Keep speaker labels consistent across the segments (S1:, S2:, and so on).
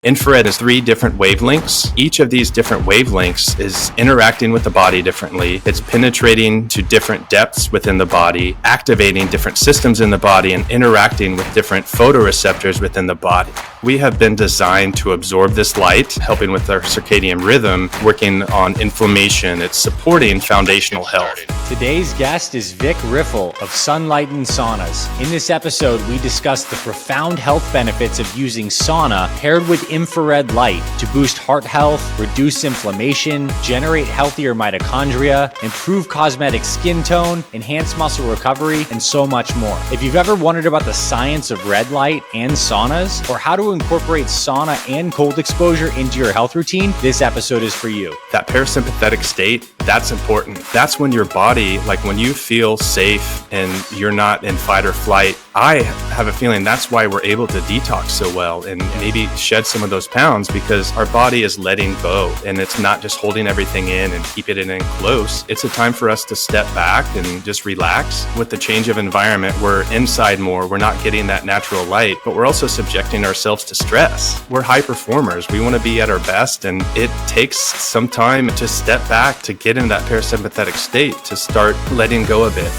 S1: Infrared is 3 different wavelengths. Each of these different wavelengths is interacting with the body differently. It's penetrating to different depths within the body, activating different systems in the body, and interacting with different photoreceptors within the body. We have been designed to absorb this light, helping with our circadian rhythm, working on inflammation. It's supporting foundational health.
S2: Today's guest is Vic Riffel of Sunlighten Saunas. In this episode, we discuss the profound health benefits of using sauna paired with infrared light to boost heart health, reduce inflammation, generate healthier mitochondria, improve cosmetic skin tone, enhance muscle recovery, and so much more. If you've ever wondered about the science of red light and saunas, or how to incorporate sauna and cold exposure into your health routine, this episode is for you.
S1: That parasympathetic state, that's important. That's when your body, like when you feel safe and you're not in fight or flight. I have a feeling that's why we're able to detox so well and maybe shed some of those pounds, because our body is letting go and it's not just holding everything in and keeping it in close. It's a time for us to step back and just relax. With the change of environment, we're inside more. We're not getting that natural light, but we're also subjecting ourselves to stress. We're high performers. We want to be at our best, and it takes some time to step back to get in that parasympathetic state, to start letting go a bit.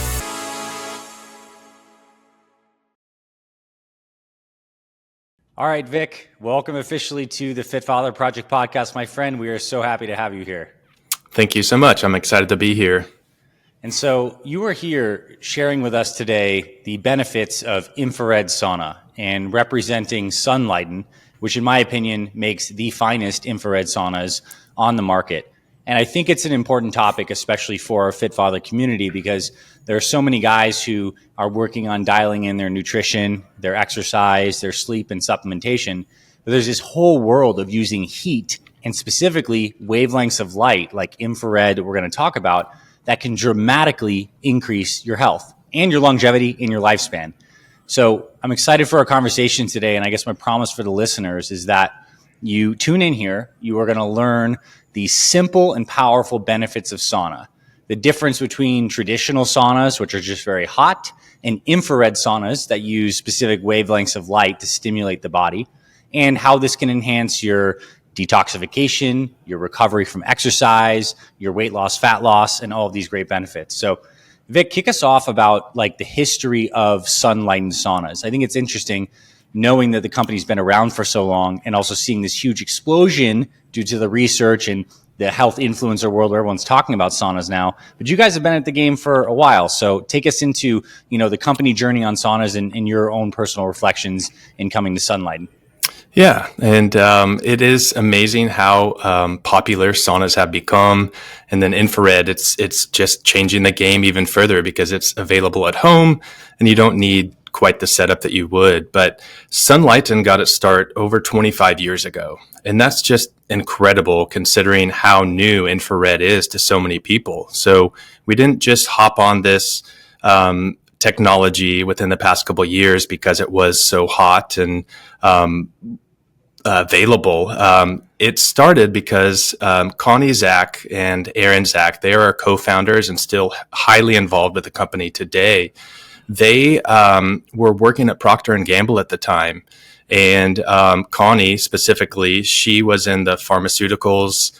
S2: All right, Vic, welcome officially to the Fit Father Project podcast, my friend. We are so happy to have you here.
S1: Thank you so much. I'm excited to be here.
S2: And so you are here sharing with us today the benefits of infrared sauna and representing Sunlighten, which in my opinion makes the finest infrared saunas on the market. And I think it's an important topic, especially for our Fit Father community, because there are so many guys who are working on dialing in their nutrition, their exercise, their sleep, and supplementation. But there's this whole world of using heat and specifically wavelengths of light, like infrared, that we're going to talk about, that can dramatically increase your health and your longevity in your lifespan. So I'm excited for our conversation today. And I guess my promise for the listeners is that you tune in here, you are going to learn the simple and powerful benefits of sauna, the difference between traditional saunas, which are just very hot, and infrared saunas that use specific wavelengths of light to stimulate the body, and how this can enhance your detoxification, your recovery from exercise, your weight loss, fat loss, and all of these great benefits. So Vic, kick us off about like the history of Sunlighten saunas. I think it's interesting knowing that the company's been around for so long and also seeing this huge explosion due to the research and the health influencer world where everyone's talking about saunas now. But you guys have been at the game for a while. So take us into, the company journey on saunas and your own personal reflections in coming to Sunlighten.
S1: Yeah, and it is amazing how popular saunas have become. And then infrared, it's just changing the game even further because it's available at home and you don't need quite the setup that you would. But Sunlighten got its start over 25 years ago. And that's just incredible considering how new infrared is to so many people. So we didn't just hop on this technology within the past couple of years because it was so hot and available. It started because Connie Zach and Aaron Zach, they are our co-founders and still highly involved with the company today. They were working at Procter & Gamble at the time. And Connie specifically, she was in the pharmaceuticals,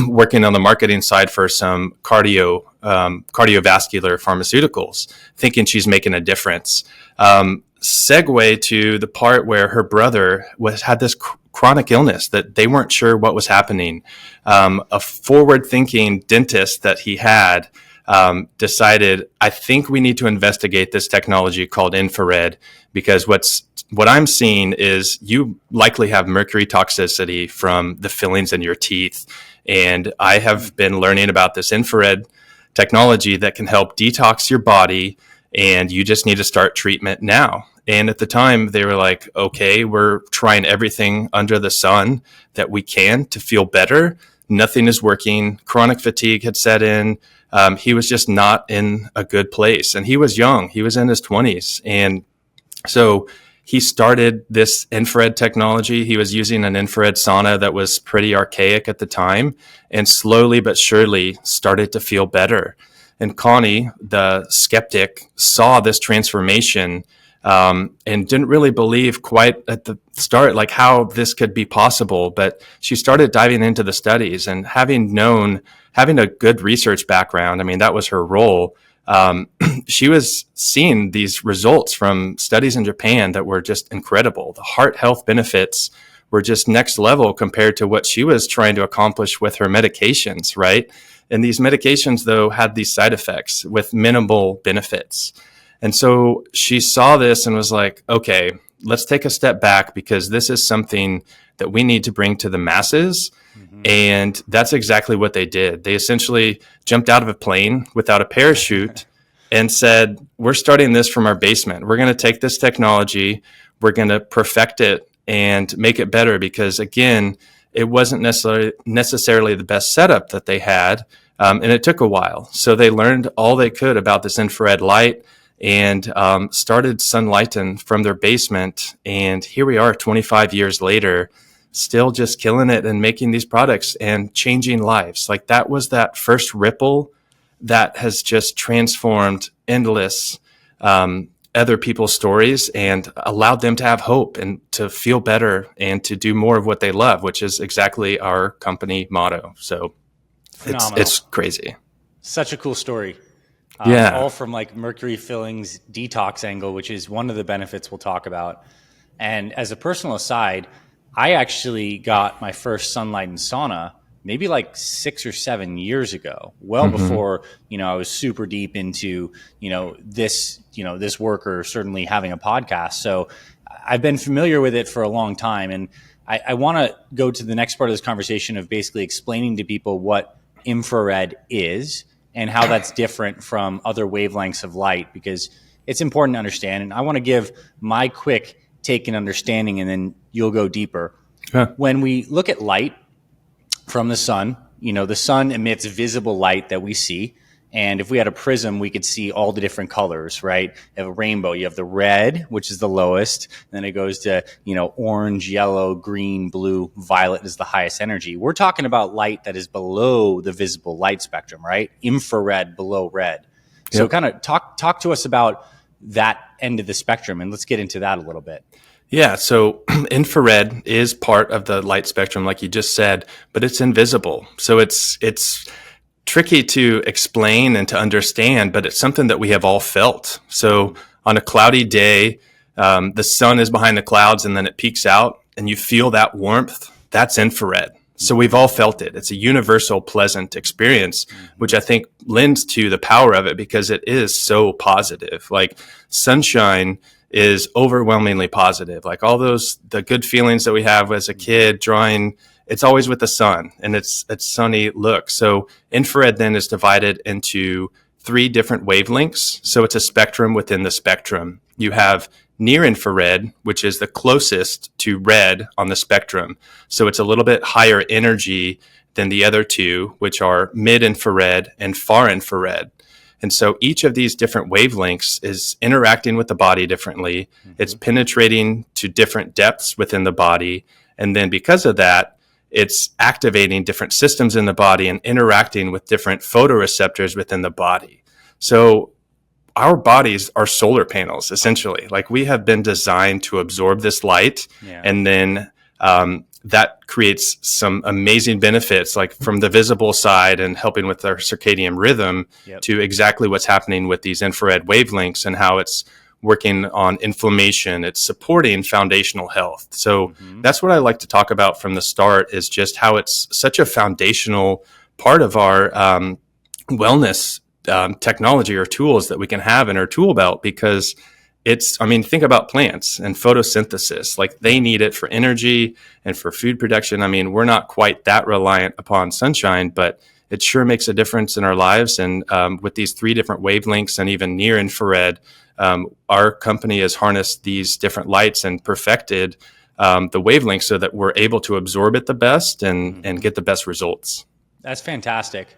S1: working on the marketing side for some cardiovascular pharmaceuticals, thinking she's making a difference. Segue to the part where her brother had this chronic illness that they weren't sure what was happening. A forward-thinking dentist that he had decided, I think we need to investigate this technology called infrared, because what I'm seeing is you likely have mercury toxicity from the fillings in your teeth. And I have been learning about this infrared technology that can help detox your body, and you just need to start treatment now. And at the time, they were like, okay, we're trying everything under the sun that we can to feel better. Nothing is working. Chronic fatigue had set in. He was just not in a good place. And he was young. He was in his 20s. And so he started this infrared technology. He was using an infrared sauna that was pretty archaic at the time, and slowly but surely started to feel better. And Connie, the skeptic, saw this transformation and didn't really believe quite at the start like how this could be possible. But she started diving into the studies, and having a good research background, I mean, that was her role. She was seeing these results from studies in Japan that were just incredible. The heart health benefits were just next level compared to what she was trying to accomplish with her medications, right? And these medications, though, had these side effects with minimal benefits. And so she saw this and was like, okay, let's take a step back, because this is something that we need to bring to the masses. Mm-hmm. And that's exactly what they did. They essentially jumped out of a plane without a parachute and said, we're starting this from our basement. We're going to take this technology, we're going to perfect it and make it better, because again, it wasn't necessarily the best setup that they had. And it took a while. So they learned all they could about this infrared light, and started Sunlighten from their basement. And here we are 25 years later, still just killing it and making these products and changing lives. Like, that was that first ripple that has just transformed endless other people's stories and allowed them to have hope and to feel better and to do more of what they love, which is exactly our company motto. So it's crazy.
S2: Such a cool story. All from like mercury fillings detox angle, which is one of the benefits we'll talk about. And as a personal aside, I actually got my first Sunlighten sauna maybe like 6 or 7 years ago, well before, I was super deep into, this work, or certainly having a podcast. So I've been familiar with it for a long time. And I want to go to the next part of this conversation of basically explaining to people what infrared is and how that's different from other wavelengths of light, because it's important to understand. And I want to give my quick take and understanding, and then you'll go deeper. When we look at light from the sun, the sun emits visible light that we see. And if we had a prism, we could see all the different colors, right? You have a rainbow. You have the red, which is the lowest. Then it goes to, orange, yellow, green, blue, violet is the highest energy. We're talking about light that is below the visible light spectrum, right? Infrared below red. So kind of talk to us about that end of the spectrum, and let's get into that a little bit.
S1: Yeah, so infrared is part of the light spectrum, like you just said, but it's invisible. So it's tricky to explain and to understand, but it's something that we have all felt. So on a cloudy day, the sun is behind the clouds and then it peaks out and you feel that warmth. That's infrared. So we've all felt it. It's a universal, pleasant experience, which I think lends to the power of it, because it is so positive. Like, sunshine is overwhelmingly positive. Like, all the good feelings that we have as a kid drawing, it's always with the sun and it's sunny look. So infrared then is divided into 3 different wavelengths. So it's a spectrum within the spectrum. You have near infrared, which is the closest to red on the spectrum. So it's a little bit higher energy than the other 2, which are mid infrared and far infrared. And so each of these different wavelengths is interacting with the body differently. It's penetrating to different depths within the body. And then because of that, it's activating different systems in the body and interacting with different photoreceptors within the body. So our bodies are solar panels, essentially. Like, we have been designed to absorb this light, and then that creates some amazing benefits, like from the visible side and helping with our circadian rhythm, to exactly what's happening with these infrared wavelengths and how it's working on inflammation. It's supporting foundational health. So that's what I like to talk about from the start, is just how it's such a foundational part of our wellness technology or tools that we can have in our tool belt, because think about plants and photosynthesis. Like, they need it for energy and for food production. We're not quite that reliant upon sunshine, but it sure makes a difference in our lives. And with these 3 different wavelengths and even near infrared, our company has harnessed these different lights and perfected the wavelengths so that we're able to absorb it the best and get the best results.
S2: That's fantastic.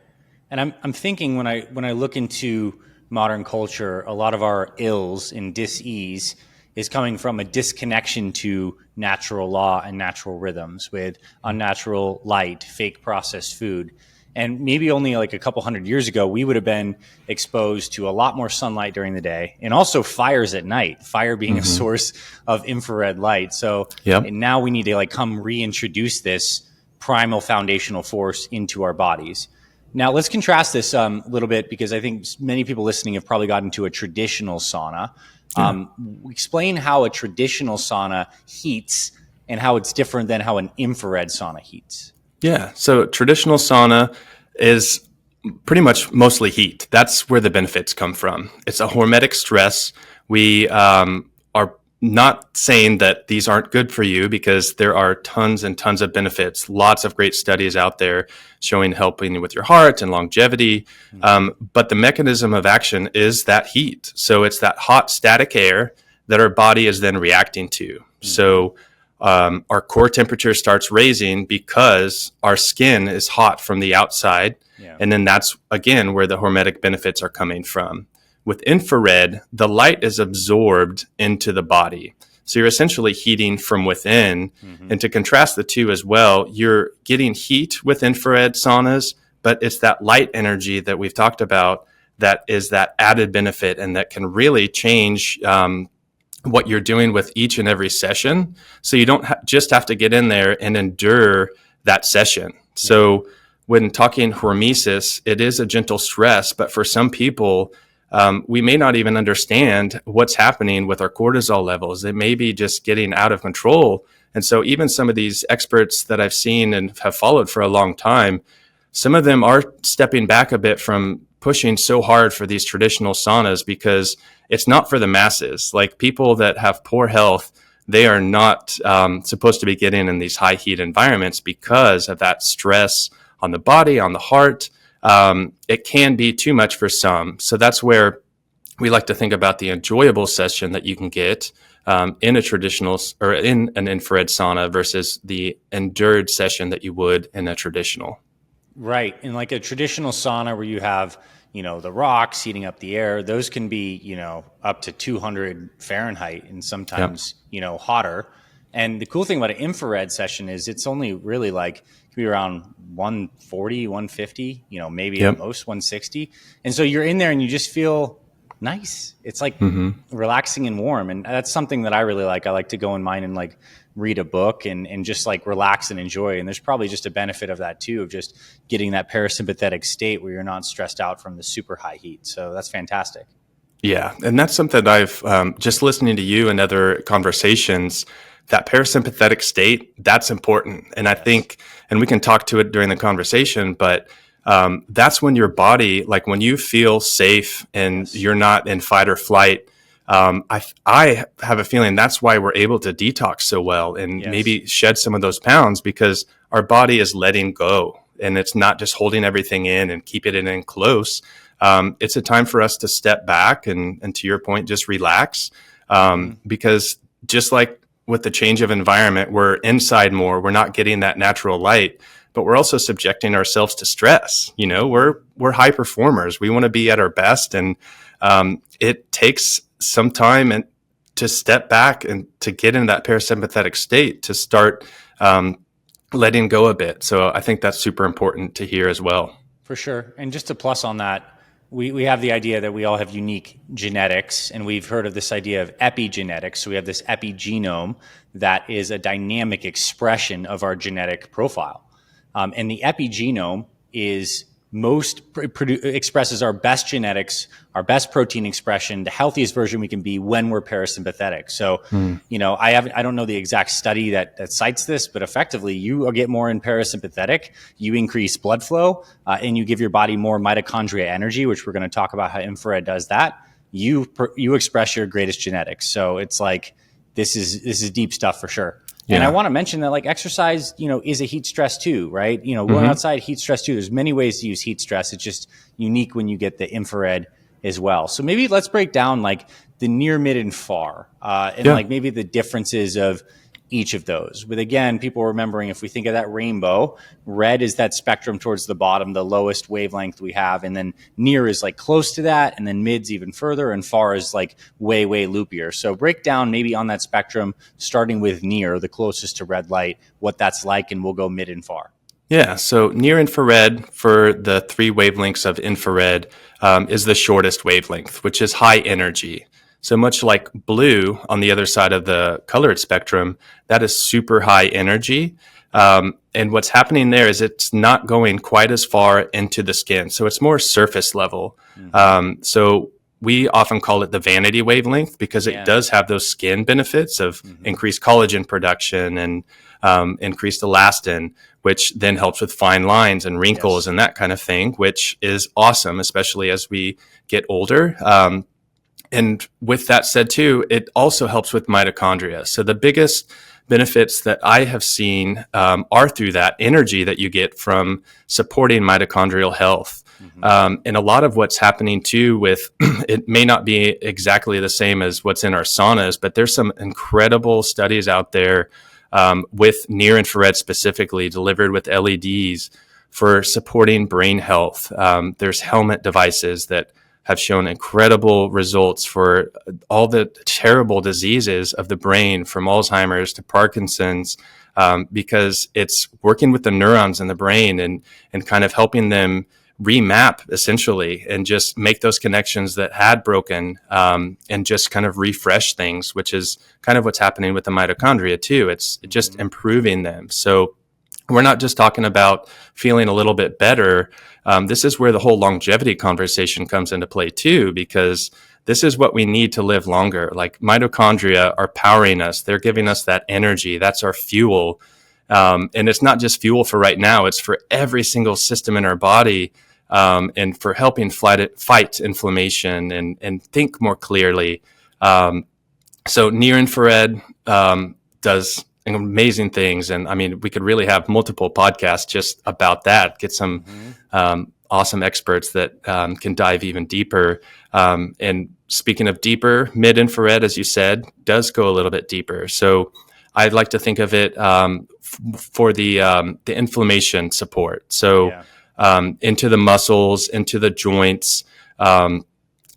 S2: And I'm thinking when I look into modern culture, a lot of our ills and dis-ease is coming from a disconnection to natural law and natural rhythms with unnatural light, fake processed food. And maybe only like a couple hundred years ago, we would have been exposed to a lot more sunlight during the day and also fires at night, fire being a source of infrared light. So
S1: Yep.
S2: and now we need to like come reintroduce this primal foundational force into our bodies. Now let's contrast this a little bit, because I think many people listening have probably gotten to a traditional sauna. Explain how a traditional sauna heats and how it's different than how an infrared sauna heats.
S1: Yeah. So traditional sauna is pretty much mostly heat. That's where the benefits come from. It's a hormetic stress. We are not saying that these aren't good for you, because there are tons and tons of benefits. Lots of great studies out there showing helping with your heart and longevity. But the mechanism of action is that heat. So it's that hot static air that our body is then reacting to. So our core temperature starts raising because our skin is hot from the outside.
S2: Yeah.
S1: And then that's, again, where the hormetic benefits are coming from. With infrared, the light is absorbed into the body. So you're essentially heating from within. And to contrast the two as well, you're getting heat with infrared saunas, but it's that light energy that we've talked about that is that added benefit and that can really change what you're doing with each and every session. So you don't just have to get in there and endure that session. So when talking hormesis, it is a gentle stress, but for some people, we may not even understand what's happening with our cortisol levels. It may be just getting out of control. And so even some of these experts that I've seen and have followed for a long time, some of them are stepping back a bit from pushing so hard for these traditional saunas, because it's not for the masses. Like people that have poor health, they are not supposed to be getting in these high heat environments because of that stress on the body, on the heart. It can be too much for some. So that's where we like to think about the enjoyable session that you can get in a traditional or in an infrared sauna versus the endured session that you would in a traditional.
S2: Right. In like a traditional sauna where you have, the rocks heating up the air, those can be, up to 200 Fahrenheit and sometimes, hotter. And the cool thing about an infrared session is it's only really like, can be around 140, 150, maybe at most 160. And so you're in there and you just feel nice. It's like relaxing and warm. And that's something that I really like. I like to go in mine and like read a book and just like relax and enjoy. And there's probably just a benefit of that too, of just getting that parasympathetic state where you're not stressed out from the super high heat. So that's fantastic.
S1: Yeah. And that's something I've just listening to you and other conversations, that parasympathetic state, that's important. And I think, and we can talk to it during the conversation, but that's when your body, like when you feel safe and you're not in fight or flight, I have a feeling that's why we're able to detox so well and maybe shed some of those pounds, because our body is letting go and it's not just holding everything in and keep it in close. It's a time for us to step back and to your point, just relax. Because just like with the change of environment, we're inside more, we're not getting that natural light, but we're also subjecting ourselves to stress. We're high performers. We want to be at our best. And it takes some time and to step back and to get in that parasympathetic state to start letting go a bit. So I think that's super important to hear as well.
S2: For sure. And just to plus on that, we have the idea that we all have unique genetics, and we've heard of this idea of epigenetics. So we have this epigenome that is a dynamic expression of our genetic profile. And the epigenome is expresses our best genetics, our best protein expression, the healthiest version we can be when we're parasympathetic. So, I don't know the exact study that cites this, but effectively you get more in parasympathetic, you increase blood flow, and you give your body more mitochondria energy, which we're going to talk about how infrared does that. You express your greatest genetics. So it's like, this is deep stuff for sure. And I want to mention that like exercise, is a heat stress too, right? Going outside, heat stress too. There's many ways to use heat stress. It's just unique when you get the infrared as well. So maybe let's break down like the near, mid, and far, and like maybe the differences of each of those. But again, people remembering, if we think of that rainbow, red is that spectrum towards the bottom, the lowest wavelength we have. And then near is like close to that. And then mid's even further, and far is like way, way loopier. So break down maybe on that spectrum, starting with near, the closest to red light, what that's like, and we'll go mid and far.
S1: Yeah, so near infrared for the three wavelengths of infrared is the shortest wavelength, which is high energy. So much like blue on the other side of the colored spectrum, that is super high energy. And what's happening there is it's not going quite as far into the skin. So it's more surface level. So we often call it the vanity wavelength because it does have those skin benefits of increased collagen production and increased elastin, which then helps with fine lines and wrinkles and that kind of thing, which is awesome, especially as we get older. And with that said, too, it also helps with mitochondria. So the biggest benefits that I have seen are through that energy that you get from supporting mitochondrial health. And a lot of what's happening too with it may not be exactly the same as what's in our saunas, but there's some incredible studies out there with near infrared specifically delivered with LEDs for supporting brain health. There's helmet devices that have shown incredible results for all the terrible diseases of the brain, from Alzheimer's to Parkinson's, because it's working with the neurons in the brain and kind of helping them remap essentially and just make those connections that had broken, and just kind of refresh things, which is kind of what's happening with the mitochondria too. It's just improving them. So we're not just talking about feeling a little bit better. This is where the whole longevity conversation comes into play too, because this is what we need to live longer. Like mitochondria are powering us. They're giving us that energy. That's our fuel. And it's not just fuel for right now. It's for every single system in our body, and for helping fight inflammation and think more clearly. So near infrared does amazing things. And I mean, we could really have multiple podcasts just about that, get some awesome experts that can dive even deeper. And speaking of deeper, mid-infrared, as you said, does go a little bit deeper. So I'd like to think of it for the inflammation support. So into the muscles, into the joints.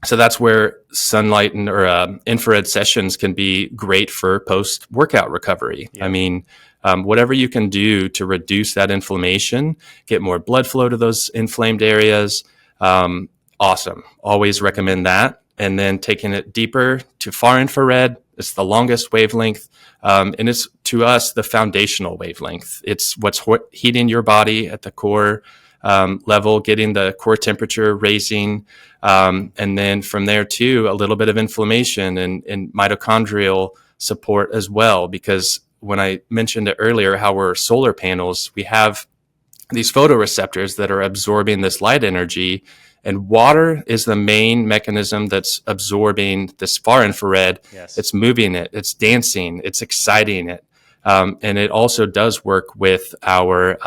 S1: So that's where Sunlighten or infrared sessions can be great for post-workout recovery. I mean, whatever you can do to reduce that inflammation, get more blood flow to those inflamed areas, awesome. Always recommend that. And then taking it deeper to far infrared, it's the longest wavelength. And it's, to us, the foundational wavelength. It's what's heating your body at the core level, getting the core temperature raising. And then from there too, a little bit of inflammation and mitochondrial support as well. Because when I mentioned it earlier, how we're solar panels, we have these photoreceptors that are absorbing this light energy, and water is the main mechanism that's absorbing this far infrared. It's moving it, it's dancing, it's exciting it. And it also does work with our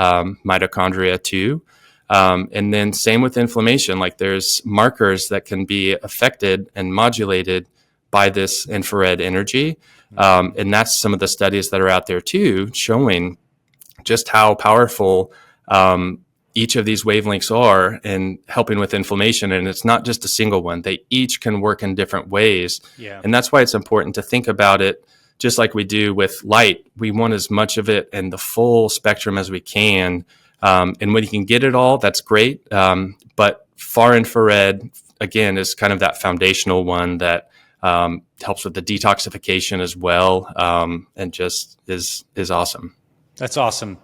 S1: mitochondria too. And then same with inflammation, like there's markers that can be affected and modulated by this infrared energy. And that's some of the studies that are out there too, showing just how powerful each of these wavelengths are in helping with inflammation. And it's not just a single one. They each can work in different ways. And that's why it's important to think about it just like we do with light. We want as much of it in the full spectrum as we can. And when you can get it all, that's great. But far infrared, again, is kind of that foundational one that helps with the detoxification as well, and just is awesome.
S2: That's awesome.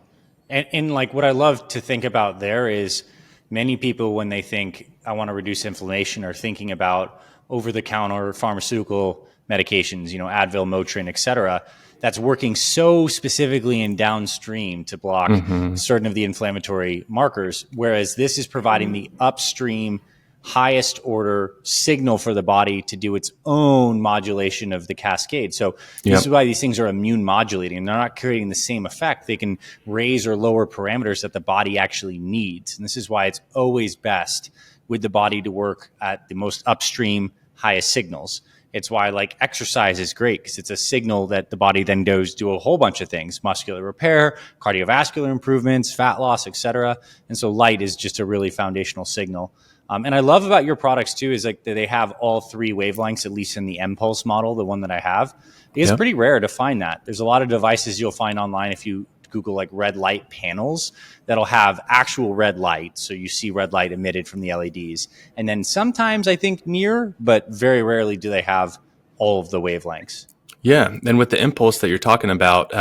S2: And like what I love to think about there is many people, when they think I want to reduce inflammation, are thinking about over-the-counter pharmaceutical medications, you know, Advil, Motrin, et cetera, that's working so specifically and downstream to block certain of the inflammatory markers. Whereas this is providing the upstream highest order signal for the body to do its own modulation of the cascade. So this is why these things are immune modulating. They're not creating the same effect. They can raise or lower parameters that the body actually needs. And this is why it's always best with the body to work at the most upstream, highest signals. It's why like exercise is great, because it's a signal that the body then goes do a whole bunch of things: muscular repair, cardiovascular improvements, fat loss, etc. And so light is just a really foundational signal. And I love about your products too is like that they have all three wavelengths, at least in the M-Pulse model, the one that I have. It's pretty rare to find that. There's a lot of devices you'll find online if you Google like red light panels that'll have actual red light. So you see red light emitted from the LEDs. And then sometimes I think near, but very rarely do they have all of the wavelengths.
S1: Yeah, and with the impulse that you're talking about,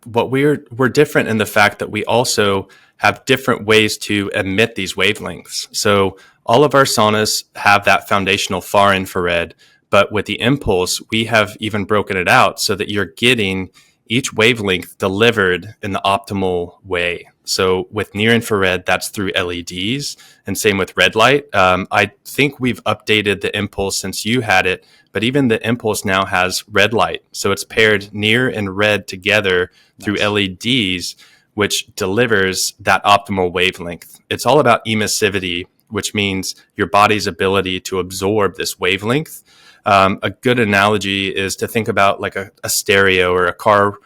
S1: what we're different in the fact that we also have different ways to emit these wavelengths. So all of our saunas have that foundational far infrared, but with the impulse, we have even broken it out so that you're getting each wavelength delivered in the optimal way. So with near infrared, that's through LEDs, and same with red light. I think we've updated the impulse since you had it, but even the impulse now has red light. So it's paired near and red together through LEDs, which delivers that optimal wavelength. It's all about emissivity, which means your body's ability to absorb this wavelength. A good analogy is to think about like a stereo or a car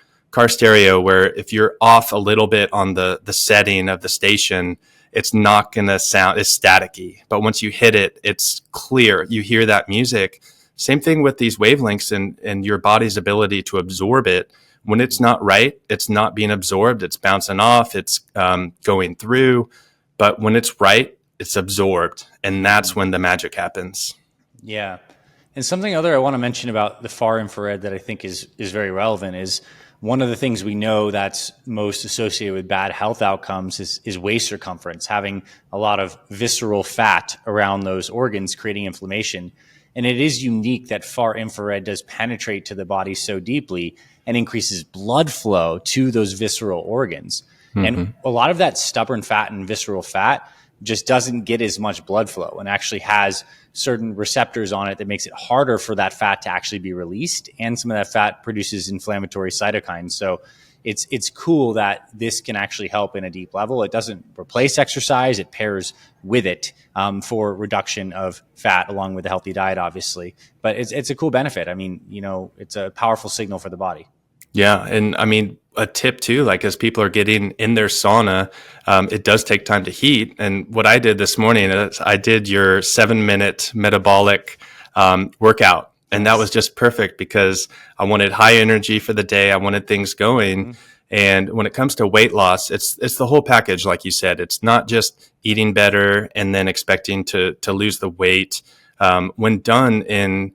S1: stereo, where if you're off a little bit on the setting of the station, it's not going to sound, it's staticky. But once you hit it, it's clear. You hear that music. Same thing with these wavelengths and your body's ability to absorb it. When it's not right, it's not being absorbed. It's bouncing off. It's going through. But when it's right, it's absorbed. And that's when the magic happens.
S2: Yeah. And something other I want to mention about the far infrared that I think is very relevant is one of the things we know that's most associated with bad health outcomes is waist circumference, having a lot of visceral fat around those organs, creating inflammation. And it is unique that far infrared does penetrate to the body so deeply and increases blood flow to those visceral organs. Mm-hmm. And a lot of that stubborn fat and visceral fat just doesn't get as much blood flow and actually has certain receptors on it that makes it harder for that fat to actually be released. And some of that fat produces inflammatory cytokines. So it's cool that this can actually help in a deep level. It doesn't replace exercise. It pairs with it for reduction of fat along with a healthy diet, obviously. But it's a cool benefit. I mean, it's a powerful signal for the body.
S1: Yeah. And I mean, a tip too, like as people are getting in their sauna, it does take time to heat. And what I did this morning is I did your 7-minute metabolic workout. And that was just perfect because I wanted high energy for the day. I wanted things going. Mm-hmm. And when it comes to weight loss, it's the whole package. Like you said, it's not just eating better and then expecting to lose the weight. When done in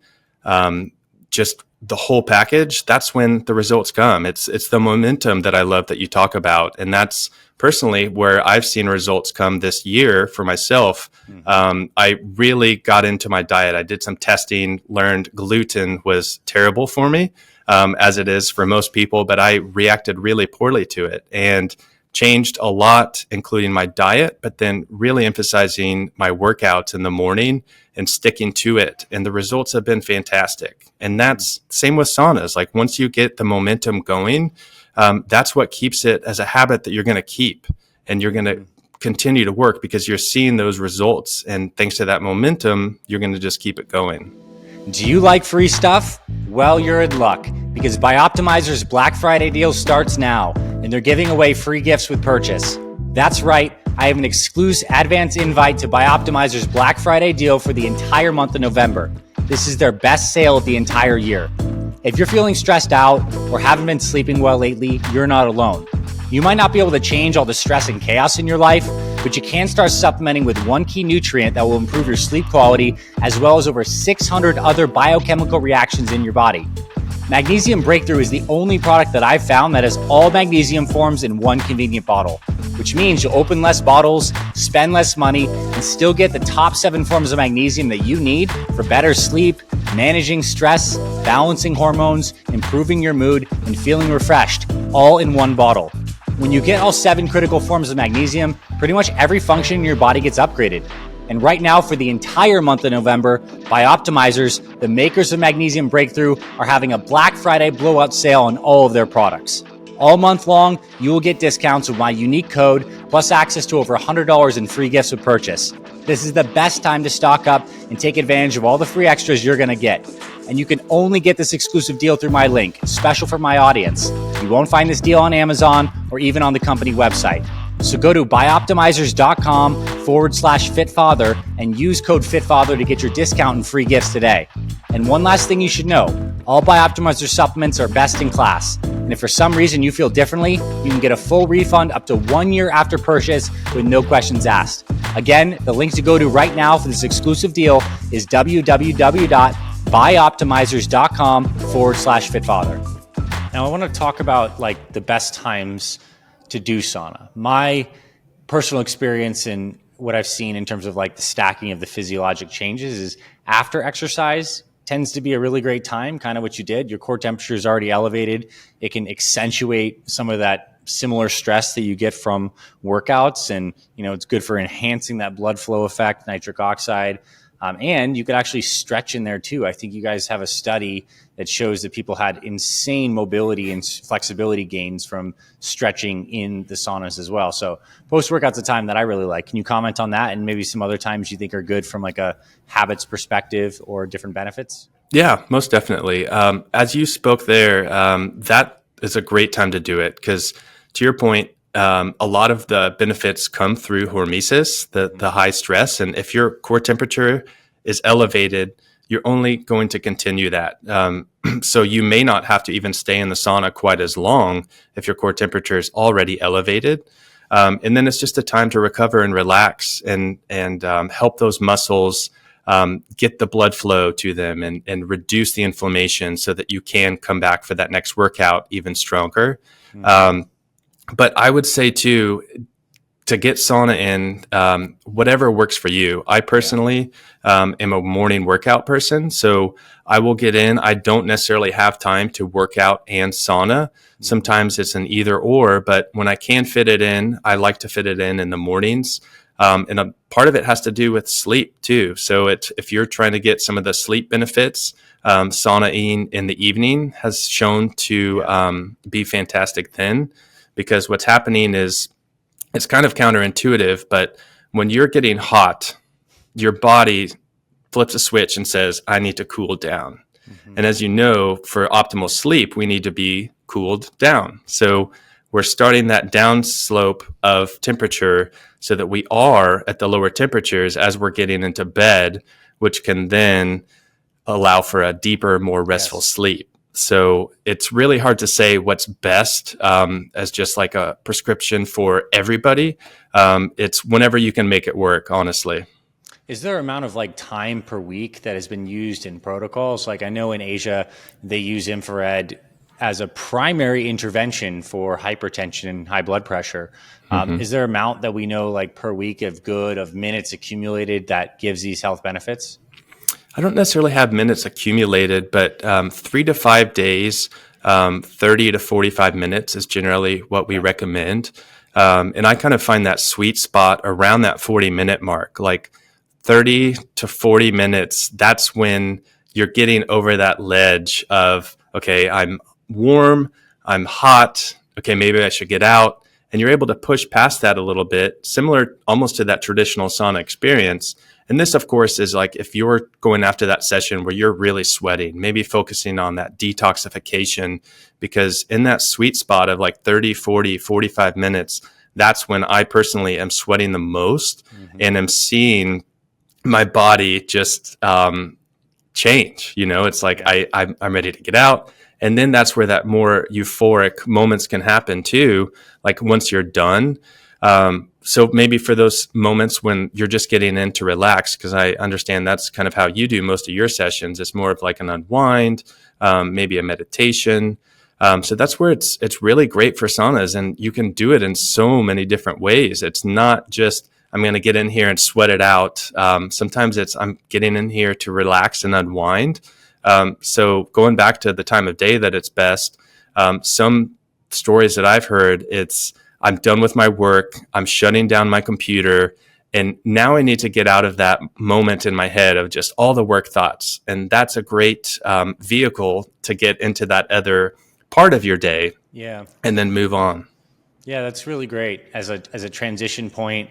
S1: just the whole package, that's when the results come. It's the momentum that I love that you talk about. And that's personally where I've seen results come this year for myself. Mm-hmm. I really got into my diet. I did some testing, learned gluten was terrible for me, as it is for most people, but I reacted really poorly to it and changed a lot, including my diet, but then really emphasizing my workouts in the morning and sticking to it. And the results have been fantastic. And that's same with saunas. Like once you get the momentum going, that's what keeps it as a habit that you're going to keep and you're going to continue to work because you're seeing those results. And thanks to that momentum, you're going to just keep it going.
S2: Do you like free stuff? Well, you're in luck because Bioptimizer's Black Friday deal starts now and they're giving away free gifts with purchase. That's right. I have an exclusive advance invite to Bioptimizer's Black Friday deal for the entire month of November. This is their best sale of the entire year. If you're feeling stressed out or haven't been sleeping well lately, you're not alone. You might not be able to change all the stress and chaos in your life, but you can start supplementing with one key nutrient that will improve your sleep quality, as well as over 600 other biochemical reactions in your body. Magnesium Breakthrough is the only product that I've found that has all magnesium forms in one convenient bottle, which means you'll open less bottles, spend less money, and still get the top 7 forms of magnesium that you need for better sleep, managing stress, balancing hormones, improving your mood, and feeling refreshed, all in one bottle. When you get all 7 critical forms of magnesium, pretty much every function in your body gets upgraded. And right now, for the entire month of November, Bioptimizers, the makers of Magnesium Breakthrough, are having a Black Friday blowout sale on all of their products. All month long, you will get discounts with my unique code, plus access to over $100 in free gifts with purchase. This is the best time to stock up and take advantage of all the free extras you're going to get. And you can only get this exclusive deal through my link, special for my audience. You won't find this deal on Amazon or even on the company website. So go to bioptimizers.com/fitfather and use code FITFATHER to get your discount and free gifts today. And one last thing you should know, all Bioptimizer supplements are best in class. And if for some reason you feel differently, you can get a full refund up to 1 year after purchase with no questions asked. Again, the link to go to right now for this exclusive deal is www.buyoptimizers.com/fitfather. Now I want to talk about like the best times to do sauna. My personal experience and what I've seen in terms of like the stacking of the physiologic changes is after exercise tends to be a really great time, kind of what you did. Your core temperature is already elevated. It can accentuate some of that similar stress that you get from workouts. And, it's good for enhancing that blood flow effect, nitric oxide. And you could actually stretch in there too. I think you guys have a study that shows that people had insane mobility and flexibility gains from stretching in the saunas as well. So post-workout's a time that I really like. Can you comment on that and maybe some other times you think are good from like a habits perspective or different benefits?
S1: Yeah, most definitely. As you spoke there, that is a great time to do it because to your point, a lot of the benefits come through hormesis, the high stress. And if your core temperature is elevated, you're only going to continue that. So you may not have to even stay in the sauna quite as long if your core temperature is already elevated. And then it's just a time to recover and relax and help those muscles get the blood flow to them and reduce the inflammation so that you can come back for that next workout even stronger. But I would say too, to get sauna in, whatever works for you. I personally am a morning workout person, so I will get in. I don't necessarily have time to work out and sauna. Sometimes it's an either or, but when I can fit it in, I like to fit it in the mornings. And a part of it has to do with sleep too. So if you're trying to get some of the sleep benefits, sauna in the evening has shown to be fantastic then. Because what's happening is it's kind of counterintuitive, but when you're getting hot, your body flips a switch and says, I need to cool down. Mm-hmm. And as you know, for optimal sleep, we need to be cooled down. So we're starting that down slope of temperature so that we are at the lower temperatures as we're getting into bed, which can then allow for a deeper, more restful sleep. So it's really hard to say what's best as just like a prescription for everybody. It's whenever you can make it work, honestly.
S2: Is there an amount of like time per week that has been used in protocols? Like I know in Asia, they use infrared as a primary intervention for hypertension and high blood pressure. Is there an amount that we know like per week of minutes accumulated that gives these health benefits?
S1: I don't necessarily have minutes accumulated, but 3 to 5 days, 30 to 45 minutes is generally what we recommend. And I kind of find that sweet spot around that 40-minute mark, like 30 to 40 minutes. That's when you're getting over that ledge of, okay, I'm warm, I'm hot, okay, maybe I should get out. And you're able to push past that a little bit, similar almost to that traditional sauna experience. And this, of course, is like if you're going after that session where you're really sweating, maybe focusing on that detoxification, because in that sweet spot of like 30, 40, 45 minutes, that's when I personally am sweating the most and am seeing my body just change. It's like I'm ready to get out. And then that's where that more euphoric moments can happen too, like once you're done. So maybe for those moments when you're just getting in to relax, because I understand that's kind of how you do most of your sessions. It's more of like an unwind, maybe a meditation. So that's where it's really great for saunas, and you can do it in so many different ways. It's not just, I'm going to get in here and sweat it out. Sometimes it's, I'm getting in here to relax and unwind. So going back to the time of day that it's best, some stories that I've heard, it's, I'm done with my work, I'm shutting down my computer, and now I need to get out of that moment in my head of just all the work thoughts. And that's a great vehicle to get into that other part of your day and then move on.
S2: Yeah, that's really great as a transition point.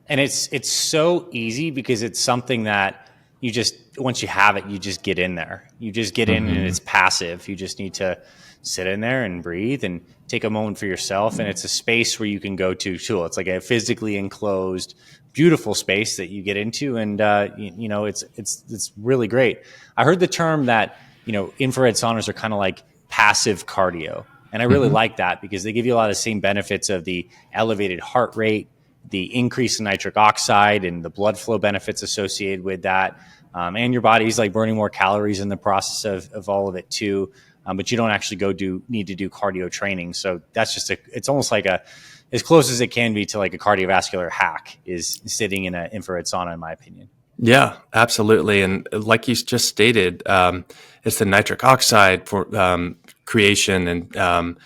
S2: And it's so easy because it's something that you just, once you have it, you just get in there. You just get in and it's passive. You just need to sit in there and breathe and take a moment for yourself. And it's a space where you can go to too. It's like a physically enclosed, beautiful space that you get into. And, it's really great. I heard the term that, infrared saunas are kind of like passive cardio. And I really like that because they give you a lot of the same benefits of the elevated heart rate, the increase in nitric oxide, and the blood flow benefits associated with that. And your body's like burning more calories in the process of all of it too. But you don't actually need to do cardio training. So that's just it's almost like as close as it can be to like a cardiovascular hack is sitting in an infrared sauna, in my opinion.
S1: Yeah, absolutely. And like you just stated, it's the nitric oxide for creation and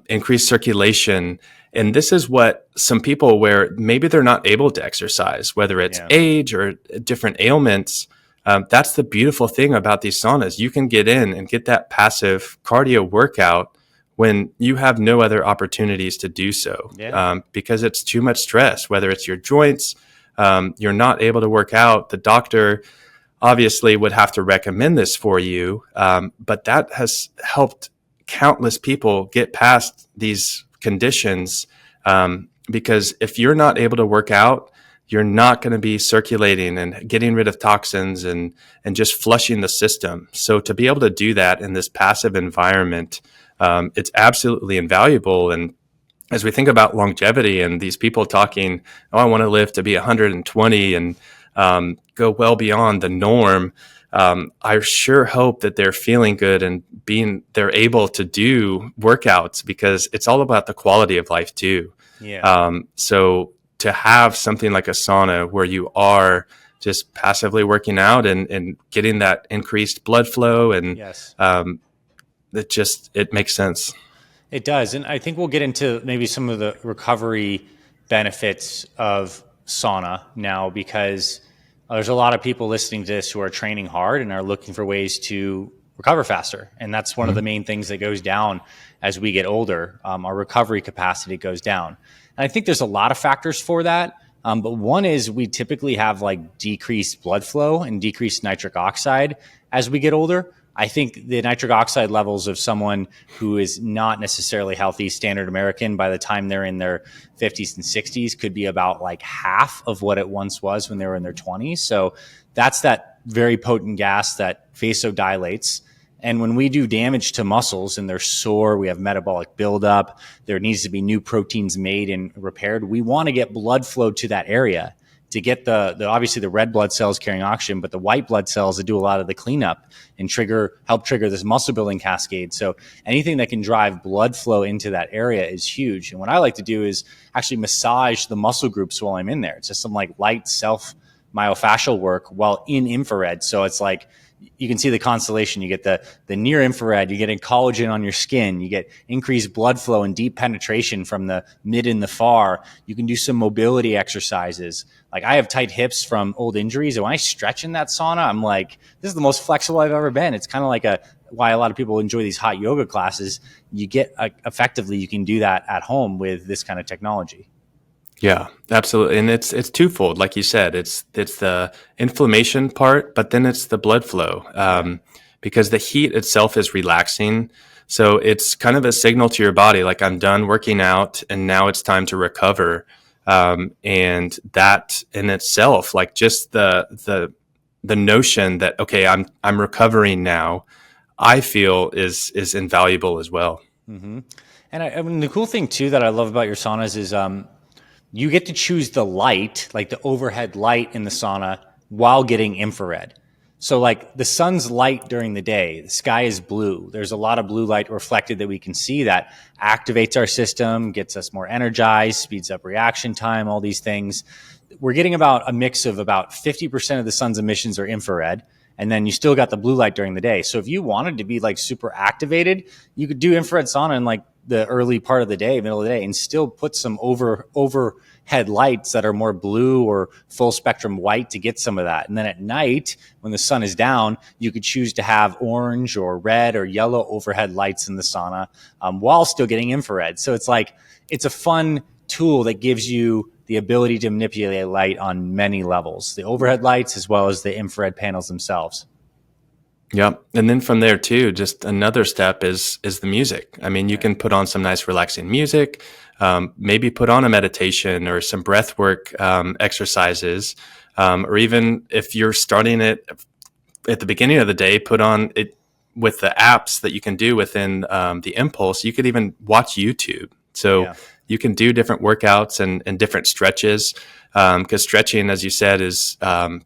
S1: increased circulation. And this is what some people where maybe they're not able to exercise, whether it's age or different ailments. That's the beautiful thing about these saunas. You can get in and get that passive cardio workout when you have no other opportunities to do so, because it's too much stress, whether it's your joints, you're not able to work out. The doctor obviously would have to recommend this for you, but that has helped countless people get past these conditions, because if you're not able to work out, you're not going to be circulating and getting rid of toxins and just flushing the system. So to be able to do that in this passive environment, it's absolutely invaluable. And as we think about longevity and these people talking, oh, I want to live to be 120 and go well beyond the norm, I sure hope that they're feeling good and they're able to do workouts, because it's all about the quality of life too. So to have something like a sauna where you are just passively working out and getting that increased blood flow, and it makes sense.
S2: It does. And I think we'll get into maybe some of the recovery benefits of sauna now, because there's a lot of people listening to this who are training hard and are looking for ways to recover faster. And that's one of the main things that goes down as we get older. Our recovery capacity goes down. And I think there's a lot of factors for that. But one is we typically have like decreased blood flow and decreased nitric oxide as we get older. I think the nitric oxide levels of someone who is not necessarily healthy, standard American, by the time they're in their 50s and 60s could be about like half of what it once was when they were in their 20s. So that's that very potent gas that vasodilates. And when we do damage to muscles and they're sore, we have metabolic buildup, there needs to be new proteins made and repaired. We want to get blood flow to that area to get the obviously the red blood cells carrying oxygen, but the white blood cells that do a lot of the cleanup and help trigger this muscle building cascade. So anything that can drive blood flow into that area is huge. And what I like to do is actually massage the muscle groups while I'm in there. It's just some like light self myofascial work while in infrared. So it's like, you can see the constellation. You get the near infrared, you get collagen on your skin, you get increased blood flow and deep penetration from the mid and the far. You can do some mobility exercises. Like I have tight hips from old injuries, and when I stretch in that sauna, I'm like, this is the most flexible I've ever been. It's kind of like why a lot of people enjoy these hot yoga classes. You get effectively, you can do that at home with this kind of technology.
S1: Yeah, absolutely. And it's twofold. Like you said, it's the inflammation part, but then it's the blood flow, because the heat itself is relaxing. So it's kind of a signal to your body, like I'm done working out and now it's time to recover. And that in itself, like just the notion that, okay, I'm recovering now, I feel is invaluable as well.
S2: Mm-hmm. And I mean, the cool thing too that I love about your saunas is, you get to choose the light, like the overhead light in the sauna, while getting infrared. So like the sun's light during the day, the sky is blue. There's a lot of blue light reflected that we can see that activates our system, gets us more energized, speeds up reaction time, all these things. We're getting about a mix of about 50% of the sun's emissions are infrared. And then you still got the blue light during the day. So if you wanted to be like super activated, you could do infrared sauna in like the early part of the day, middle of the day, and still put some overhead lights that are more blue or full spectrum white to get some of that. And then at night, when the sun is down, you could choose to have orange or red or yellow overhead lights in the sauna, while still getting infrared. So it's like, it's a fun tool that gives you the ability to manipulate light on many levels, the overhead lights as well as the infrared panels themselves.
S1: Yep. And then from there too, just another step is the music. I mean, you can put on some nice relaxing music, maybe put on a meditation or some breath work exercises, or even if you're starting it at the beginning of the day, put on it. with the apps that you can do within the Impulse, you could even watch YouTube. So you can do different workouts and different stretches, because stretching, as you said, is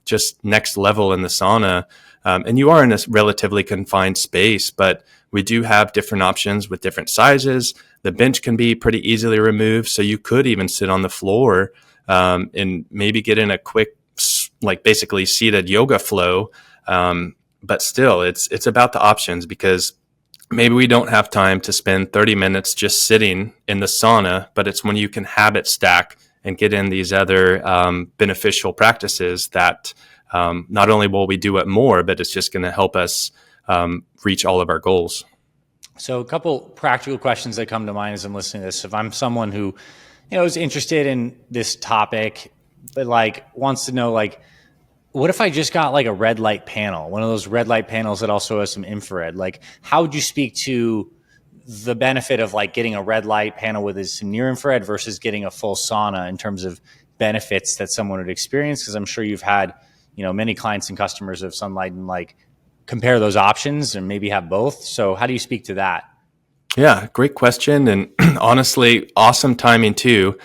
S1: just next level in the sauna. And you are in a relatively confined space, but we do have different options with different sizes. The bench can be pretty easily removed, so you could even sit on the floor and maybe get in a quick, like basically seated yoga flow. But still, it's about the options, because maybe we don't have time to spend 30 minutes just sitting in the sauna, but it's when you can habit stack and get in these other beneficial practices that not only will we do it more, but it's just going to help us reach all of our goals.
S2: So a couple practical questions that come to mind as I'm listening to this. If I'm someone who, is interested in this topic, but like wants to know, like, what if I just got like a red light panel, one of those red light panels that also has some infrared? Like, how would you speak to the benefit of like getting a red light panel with some near infrared versus getting a full sauna in terms of benefits that someone would experience? Because I'm sure you've had, many clients and customers of Sunlighten like compare those options and maybe have both. So how do you speak to that?
S1: Yeah, great question. And honestly, awesome timing too,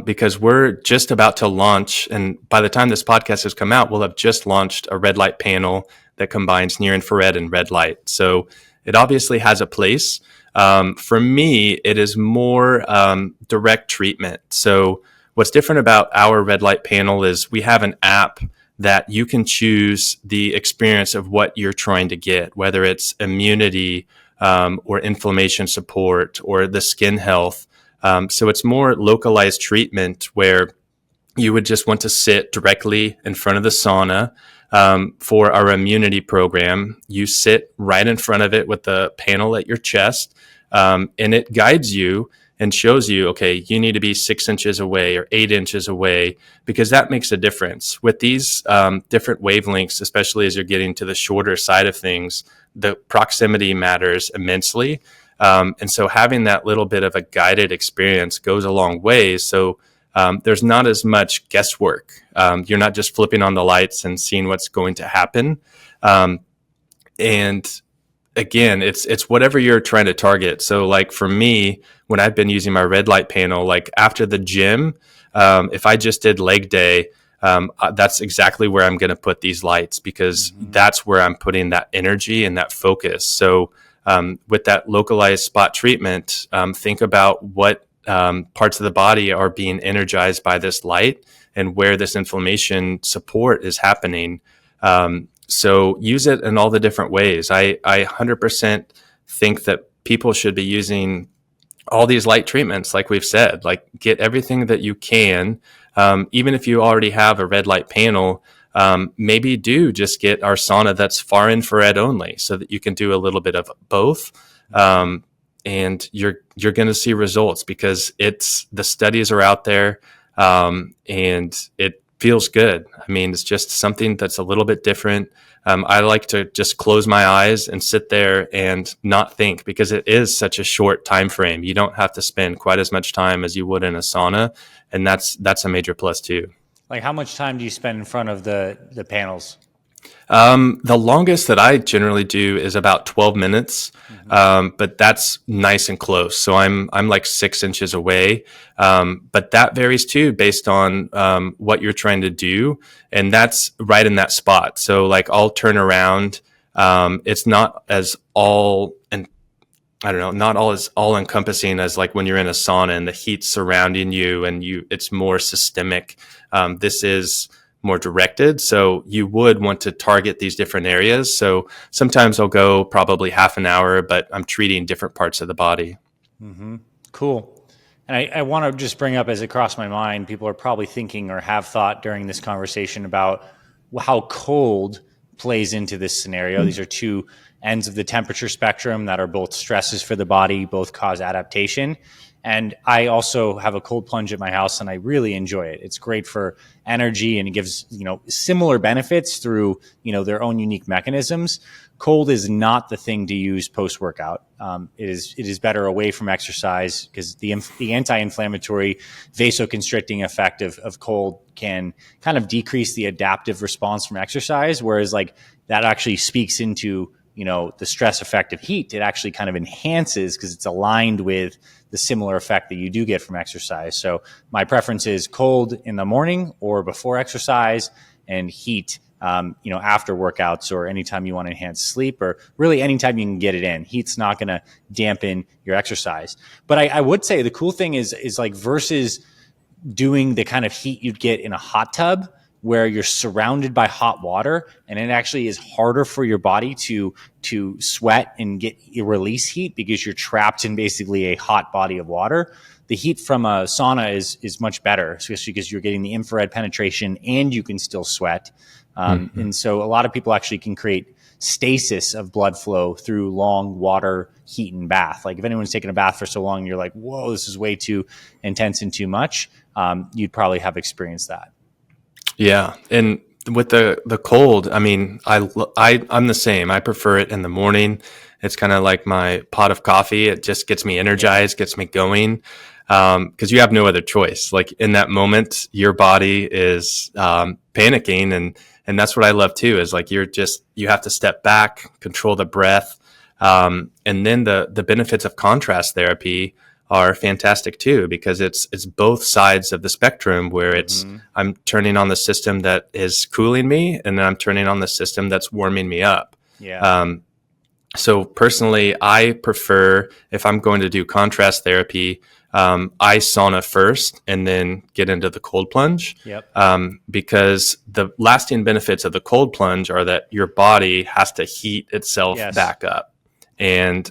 S1: because we're just about to launch. And by the time this podcast has come out, we'll have just launched a red light panel that combines near infrared and red light. So it obviously has a place. For me, it is more direct treatment. So what's different about our red light panel is we have an app that you can choose the experience of what you're trying to get, whether it's immunity, or inflammation support, or the skin health. So it's more localized treatment where you would just want to sit directly in front of the sauna. For our immunity program, you sit right in front of it with the panel at your chest, and it guides you and shows you, okay, you need to be 6 inches away or 8 inches away, because that makes a difference. With these different wavelengths, especially as you're getting to the shorter side of things, the proximity matters immensely. And so having that little bit of a guided experience goes a long way. So there's not as much guesswork. You're not just flipping on the lights and seeing what's going to happen. And again, it's whatever you're trying to target. So like for me, when I've been using my red light panel, like after the gym, if I just did leg day, that's exactly where I'm going to put these lights, because that's where I'm putting that energy and that focus. So with that localized spot treatment, think about what parts of the body are being energized by this light and where this inflammation support is happening. So use it in all the different ways. I 100% think that people should be using all these light treatments, like we've said, like get everything that you can. Even if you already have a red light panel, maybe do just get our sauna that's far infrared only, so that you can do a little bit of both. And you're going to see results, because the studies are out there, and it feels good. I mean, it's just something that's a little bit different. I like to just close my eyes and sit there and not think, because it is such a short time frame. You don't have to spend quite as much time as you would in a sauna, and that's a major plus too.
S2: Like, how much time do you spend in front of the panels?
S1: The longest that I generally do is about 12 minutes, but that's nice and close. So I'm like 6 inches away, but that varies too based on what you're trying to do, and that's right in that spot. So like I'll turn around. It's not as not all encompassing as like when you're in a sauna and the heat's surrounding you and it's more systemic. This is more directed. So you would want to target these different areas. So sometimes I'll go probably half an hour, but I'm treating different parts of the body.
S2: Mm-hmm. Cool. And I want to just bring up, as it crossed my mind, people are probably thinking or have thought during this conversation about how cold plays into this scenario. These are two ends of the temperature spectrum that are both stresses for the body, both cause adaptation. And I also have a cold plunge at my house, and I really enjoy it. It's great for energy, and it gives, similar benefits through, their own unique mechanisms. Cold is not the thing to use post-workout. It is better away from exercise, because the anti-inflammatory vasoconstricting effect of cold can kind of decrease the adaptive response from exercise, whereas like that actually speaks into the stress effect of heat, it actually kind of enhances because it's aligned with the similar effect that you do get from exercise. So my preference is cold in the morning or before exercise, and heat, after workouts or anytime you want to enhance sleep, or really anytime you can get it in. Heat's not going to dampen your exercise. But I would say the cool thing is like versus doing the kind of heat you'd get in a hot tub where you're surrounded by hot water, and it actually is harder for your body to sweat and release heat because you're trapped in basically a hot body of water. The heat from a sauna is much better, especially because you're getting the infrared penetration and you can still sweat. And so a lot of people actually can create stasis of blood flow through long water heat and bath. Like if anyone's taken a bath for so long, and you're like, whoa, this is way too intense and too much, you'd probably have experienced that.
S1: Yeah. And with the cold, I mean, I'm the same. I prefer it in the morning. It's kind of like my pot of coffee. It just gets me energized, gets me going. Cause you have no other choice. Like in that moment, your body is, panicking. And that's what I love too, is like, you have to step back, control the breath. And then the benefits of contrast therapy are fantastic too, because it's both sides of the spectrum where I'm turning on the system that is cooling me, and then I'm turning on the system that's warming me up.
S2: Yeah.
S1: So personally, I prefer, if I'm going to do contrast therapy, I sauna first and then get into the cold plunge.
S2: Yep.
S1: Because the lasting benefits of the cold plunge are that your body has to heat itself back up. And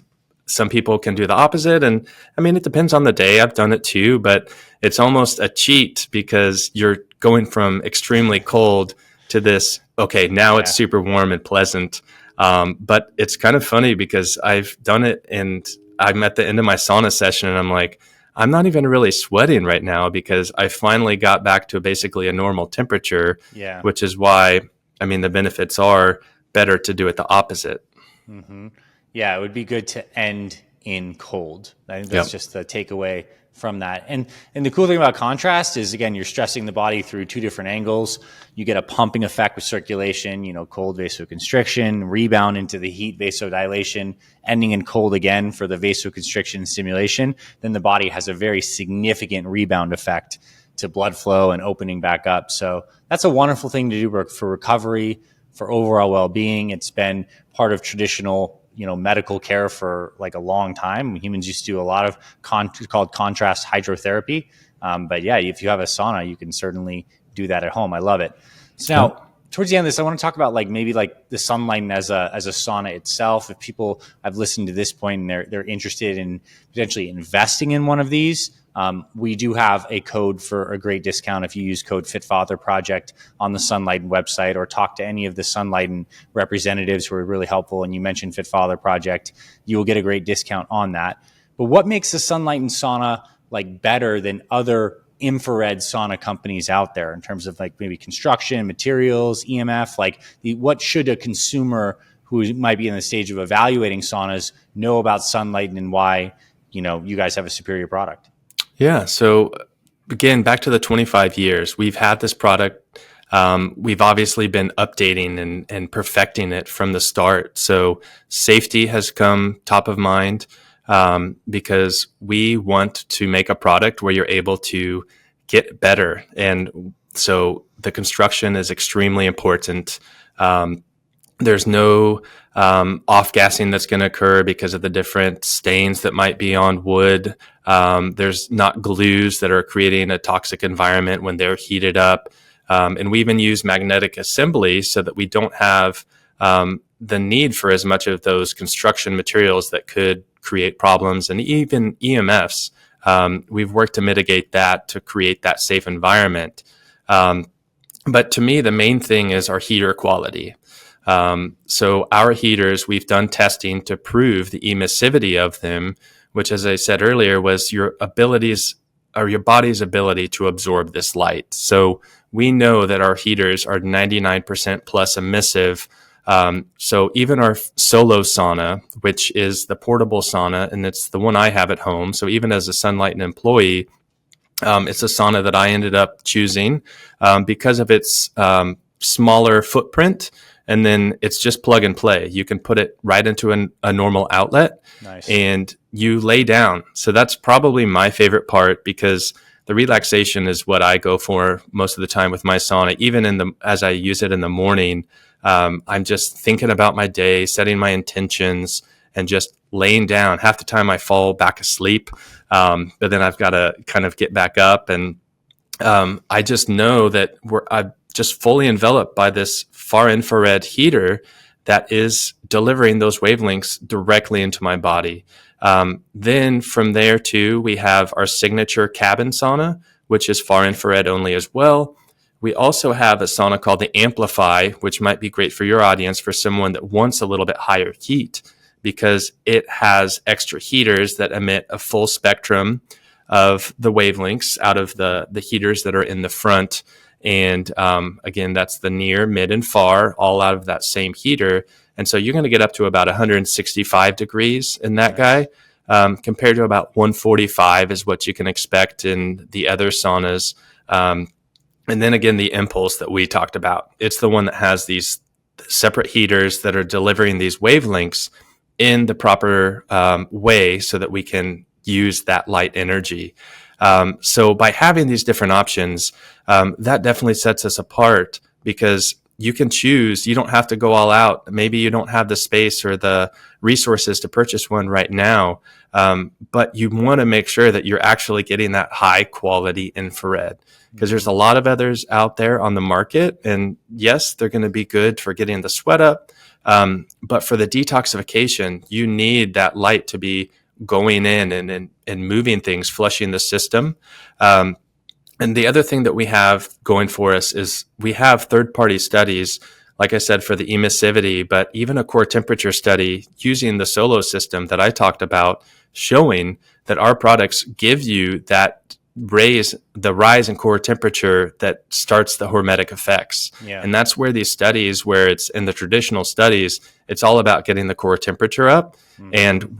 S1: some people can do the opposite. And I mean, it depends on the day. I've done it too, but it's almost a cheat because you're going from extremely cold to this, okay, now it's super warm and pleasant. But it's kind of funny because I've done it and I'm at the end of my sauna session and I'm like, I'm not even really sweating right now because I finally got back to basically a normal temperature, which is why, I mean, the benefits are better to do it the opposite.
S2: Mm-hmm. Yeah, it would be good to end in cold. I think that's just the takeaway from that. And the cool thing about contrast is, again, you're stressing the body through two different angles. You get a pumping effect with circulation, cold vasoconstriction, rebound into the heat vasodilation, ending in cold again for the vasoconstriction stimulation. Then the body has a very significant rebound effect to blood flow and opening back up. So that's a wonderful thing to do for recovery, for overall well-being. It's been part of traditional medical care for like a long time. Humans used to do a lot of called contrast hydrotherapy. But yeah, if you have a sauna, you can certainly do that at home. I love it. So now, towards the end of this, I want to talk about maybe the Sunlighten as a sauna itself. If people have listened to this point and they're interested in potentially investing in one of these, we do have a code for a great discount if you use code FitFatherProject on the Sunlighten website, or talk to any of the Sunlighten representatives who are really helpful, and you mentioned Fit Project, you will get a great discount on that. But what makes the Sunlighten sauna better than other infrared sauna companies out there in terms of maybe construction, materials, EMF? What should a consumer who might be in the stage of evaluating saunas know about Sunlighten, and why you guys have a superior product?
S1: Yeah. So again, back to the 25 years, we've had this product. We've obviously been updating and perfecting it from the start. So safety has come top of mind, because we want to make a product where you're able to get better. And so the construction is extremely important. There's no off-gassing that's going to occur because of the different stains that might be on wood. There's not glues that are creating a toxic environment when they're heated up. And we even use magnetic assembly so that we don't have the need for as much of those construction materials that could create problems, and even EMFs. We've worked to mitigate that to create that safe environment. But to me, the main thing is our heater quality. So our heaters, we've done testing to prove the emissivity of them, which, as I said earlier, was your abilities or your body's ability to absorb this light. So we know that our heaters are 99% plus emissive. So even our solo sauna, which is the portable sauna, and it's the one I have at home. So even as a Sunlighten employee, it's a sauna that I ended up choosing because of its smaller footprint and then it's just plug and play. You can put it right into a normal outlet.
S2: Nice.
S1: And you lay down. So that's probably my favorite part, because the relaxation is what I go for most of the time with my sauna. Even as I use it in the morning, I'm just thinking about my day, setting my intentions, and just laying down. Half the time I fall back asleep, but then I've got to kind of get back up. And I just know that I'm just fully enveloped by this far infrared heater that is delivering those wavelengths directly into my body. Then from there too, we have our signature cabin sauna, which is far infrared only as well. We also have a sauna called the Amplify, which might be great for your audience, for someone that wants a little bit higher heat, because it has extra heaters that emit a full spectrum of the wavelengths out of the heaters that are in the front. And again, that's the near, mid, and far, all out of that same heater. And so you're going to get up to about 165 degrees in that guy, compared to about 145 is what you can expect in the other saunas. And then again, the Impulse that we talked about, it's the one that has these separate heaters that are delivering these wavelengths in the proper way so that we can use that light energy. So by having these different options, that definitely sets us apart, because you can choose. You don't have to go all out. Maybe you don't have the space or the resources to purchase one right now, but you want to make sure that you're actually getting that high quality infrared, because there's a lot of others out there on the market. And yes, they're going to be good for getting the sweat up, but for the detoxification, you need that light to be going in and moving things, flushing the system. And the other thing that we have going for us is we have third-party studies, like I said, for the emissivity, but even a core temperature study using the Solo system that I talked about, showing that our products give you that rise in core temperature that starts the hormetic effects.
S2: Yeah.
S1: And that's where these studies, where it's in the traditional studies, it's all about getting the core temperature up. Mm-hmm. And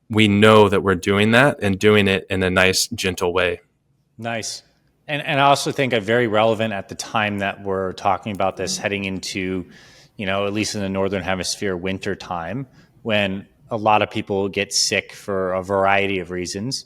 S1: we know that we're doing that, and doing it in a nice, gentle way.
S2: Nice. And I also think very relevant at the time that we're talking about this, heading into, at least in the Northern Hemisphere, winter time, when a lot of people get sick for a variety of reasons.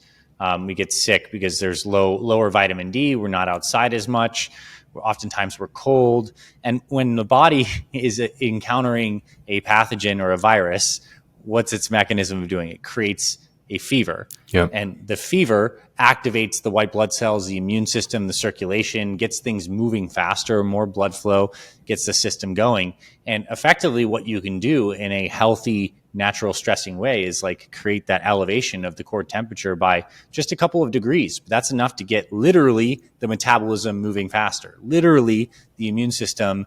S2: We get sick because there's lower vitamin D. We're not outside as much. Oftentimes we're cold. And when the body is encountering a pathogen or a virus, what's its mechanism of doing it? It creates a fever.
S1: Yep.
S2: And the fever activates the white blood cells, the immune system, the circulation, gets things moving faster, more blood flow, gets the system going. And effectively what you can do in a healthy, natural stressing way is like create that elevation of the core temperature by just a couple of degrees. But that's enough to get literally the metabolism moving faster, literally the immune system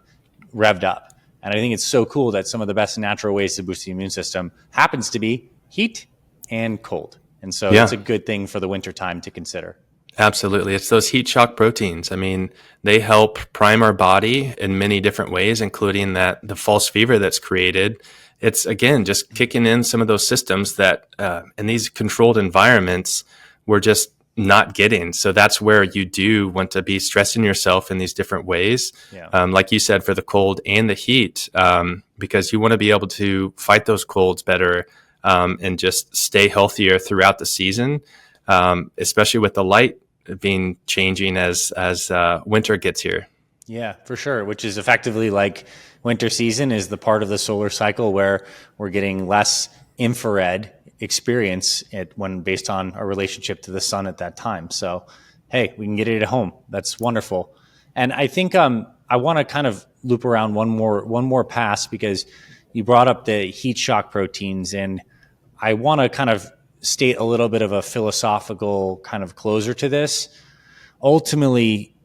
S2: revved up. And I think it's so cool that some of the best natural ways to boost the immune system happens to be heat and cold. And so it's a good thing for the winter time to consider.
S1: Absolutely. It's those heat shock proteins. I mean, they help prime our body in many different ways, including the false fever that's created. It's, again, just kicking in some of those systems that in these controlled environments, we're just not getting. So that's where you do want to be stressing yourself in these different ways. Yeah. Like you said, for the cold and the heat, because you want to be able to fight those colds better, and just stay healthier throughout the season, especially with the light being changing as winter gets here.
S2: Yeah, for sure. Which is effectively like winter season is the part of the solar cycle where we're getting less infrared experience when based on our relationship to the sun at that time. So, hey, we can get it at home. That's wonderful. And I think I want to kind of loop around one more pass, because you brought up the heat shock proteins, and I want to kind of state a little bit of a philosophical kind of closer to this. Ultimately,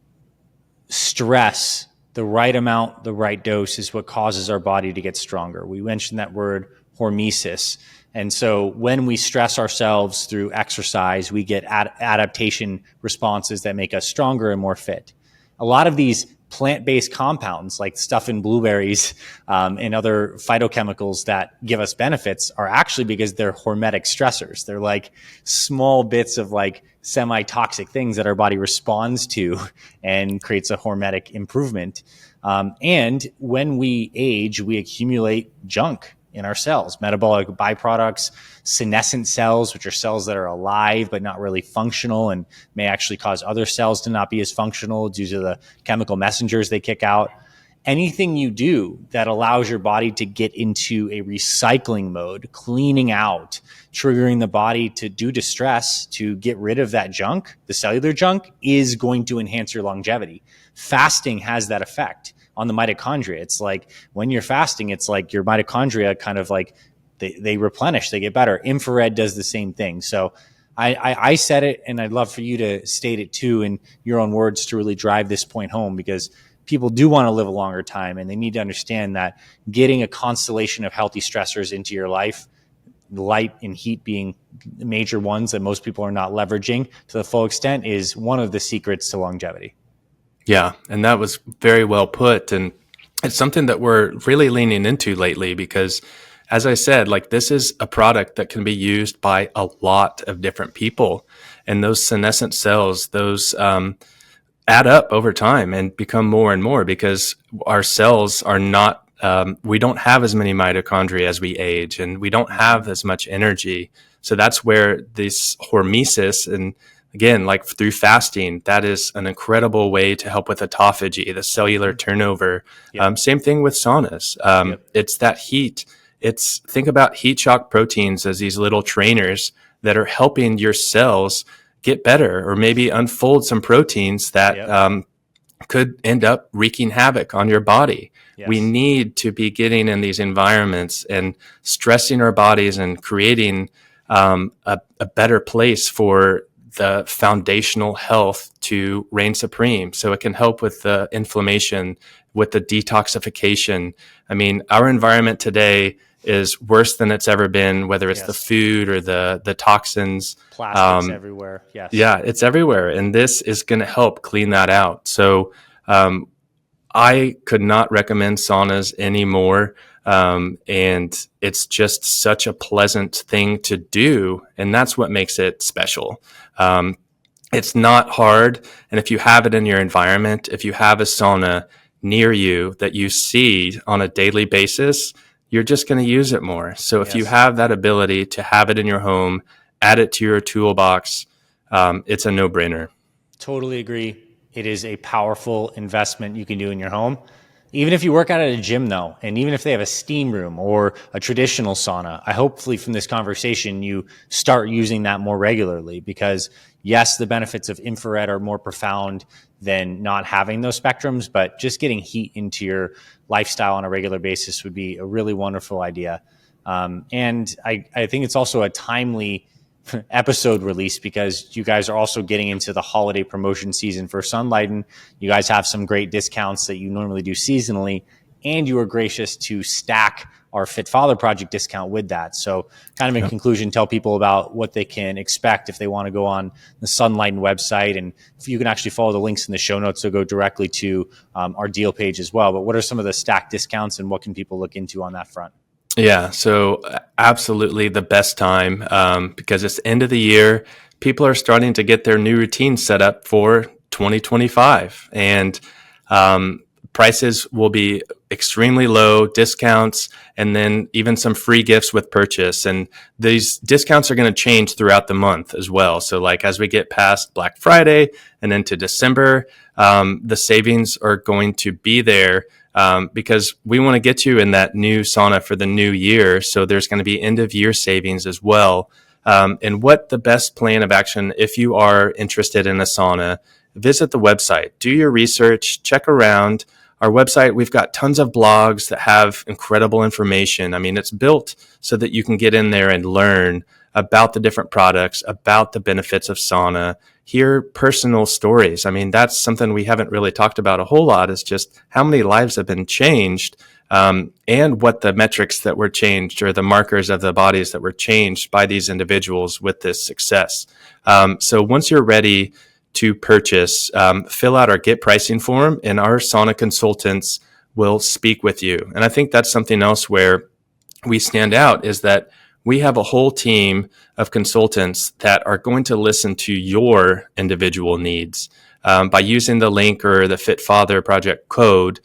S2: stress, the right amount, the right dose, is what causes our body to get stronger. We mentioned that word hormesis. And so when we stress ourselves through exercise, we get adaptation responses that make us stronger and more fit. A lot of these plant-based compounds like stuff in blueberries and other phytochemicals that give us benefits are actually because they're hormetic stressors. They're like small bits of like semi-toxic things that our body responds to and creates a hormetic improvement. And when we age, we accumulate junk in our cells, metabolic byproducts, senescent cells, which are cells that are alive but not really functional and may actually cause other cells to not be as functional due to the chemical messengers they kick out. Anything you do that allows your body to get into a recycling mode, cleaning out, triggering the body to do distress, to get rid of that junk, the cellular junk, is going to enhance your longevity. Fasting has that effect on the mitochondria. It's like when you're fasting, it's like your mitochondria kind of like they replenish, they get better. Infrared does the same thing. So I said it, and I'd love for you to state it too in your own words to really drive this point home, because people do want to live a longer time, and they need to understand that getting a constellation of healthy stressors into your life, light and heat being major ones that most people are not leveraging to the full extent, is one of the secrets to longevity.
S1: Yeah, and that was very well put. And it's something that we're really leaning into lately because, as I said, like this is a product that can be used by a lot of different people. And those senescent cells, those add up over time and become more and more because our cells are not, we don't have as many mitochondria as we age, and we don't have as much energy. So that's where this hormesis, and again, like through fasting, that is an incredible way to help with autophagy, the cellular turnover. Yep. Same thing with saunas. It's that heat. Think about heat shock proteins as these little trainers that are helping your cells get better, or maybe unfold some proteins that could end up wreaking havoc on your body. Yes. We need to be getting in these environments and stressing our bodies and creating a better place for the foundational health to reign supreme. So it can help with the inflammation, with the detoxification. I mean, our environment today is worse than it's ever been, whether it's the food or the toxins.
S2: Plastics everywhere. Yes.
S1: Yeah, it's everywhere. And this is going to help clean that out. So I could not recommend saunas anymore. And it's just such a pleasant thing to do. And that's what makes it special. It's not hard. And if you have it in your environment, if you have a sauna near you that you see on a daily basis, you're just going to use it more. So if you have that ability to have it in your home, add it to your toolbox, it's a no-brainer. Totally agree.
S2: It is a powerful investment you can do in your home. Even if you work out at a gym, though, and even if they have a steam room or a traditional sauna, I hopefully from this conversation you start using that more regularly, because yes, the benefits of infrared are more profound than not having those spectrums, but just getting heat into your lifestyle on a regular basis would be a really wonderful idea. And I think it's also a timely episode release because you guys are also getting into the holiday promotion season for Sunlighten. You guys have some great discounts that you normally do seasonally, and you were gracious to stack our Fit Father Project discount with that. So kind of in conclusion, tell people about what they can expect if they want to go on the Sunlighten website, and if you can actually follow the links in the show notes, so go directly to our deal page as well. But what are some of the stacked discounts and what can people look into on that front?
S1: Yeah, so absolutely the best time because it's the end of the year. People are starting to get their new routine set up for 2025, and prices will be extremely low, discounts, and then even some free gifts with purchase. And these discounts are going to change throughout the month as well. So like as we get past Black Friday and into December, the savings are going to be there. Because we want to get you in that new sauna for the new year. So there's going to be end of year savings as well. And what the best plan of action, if you are interested in a sauna, visit the website, do your research, check around. Our website, we've got tons of blogs that have incredible information. I mean, it's built so that you can get in there and learn about the different products, about the benefits of sauna, hear personal stories. I mean, that's something we haven't really talked about a whole lot, is just how many lives have been changed and what the metrics that were changed or the markers of the bodies that were changed by these individuals with this success. So once you're ready to purchase, fill out our Get Pricing form, and our sauna consultants will speak with you. And I think that's something else where we stand out, is that we have a whole team of consultants that are going to listen to your individual needs. By using the link or the Fit Father Project code,